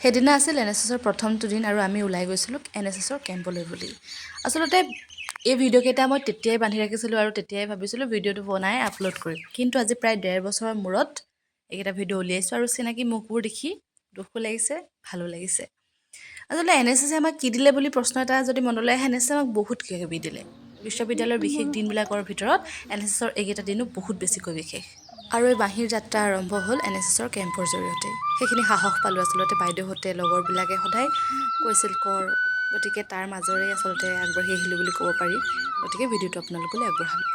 সেইদিনা আছিল NSSৰ প্ৰথমটো দিন আৰু আমি ওলাই গৈছিলোঁ NSSৰ কেম্পলৈ বুলি। আচলতে এই ভিডিঅ'কেইটা মই তেতিয়াই বান্ধি ৰাখিছিলোঁ আৰু তেতিয়াই ভাবিছিলোঁ ভিডিঅ'টো বনাই আপলোড কৰিম। কিন্তু আজি প্ৰায় 1.5 বছৰৰ মূৰত এইকেইটা ভিডিঅ' উলিয়াইছোঁ আৰু চিনাকি মুখবোৰ দেখি দুখো লাগিছে, ভালো লাগিছে। আচলতে NSSে আমাক কি দিলে বুলি প্ৰশ্ন এটা যদি মনলৈ আহে, NSSে আমাক বহুত কিবাকিবি দিলে। বিশ্ববিদ্যালয়ৰ বিশেষ দিনবিলাকৰ ভিতৰত NSSৰ এইকেইটা দিনো বহুত বেছিকৈ বিশেষ। আৰু এই বাঁহীৰ যাত্ৰা আৰম্ভ হ'ল NSSৰ কেম্পৰ জৰিয়তে। সেইখিনি সাহস পালোঁ আচলতে বাইদেউহঁতে লগৰবিলাকে সদায় কৈছিল কৰ, গতিকে তাৰ মাজেৰে আচলতে আগবাঢ়ি আহিলোঁ বুলি ক'ব পাৰি। গতিকে ভিডিঅ'টো আপোনালোকলৈ আগবঢ়ালোঁ।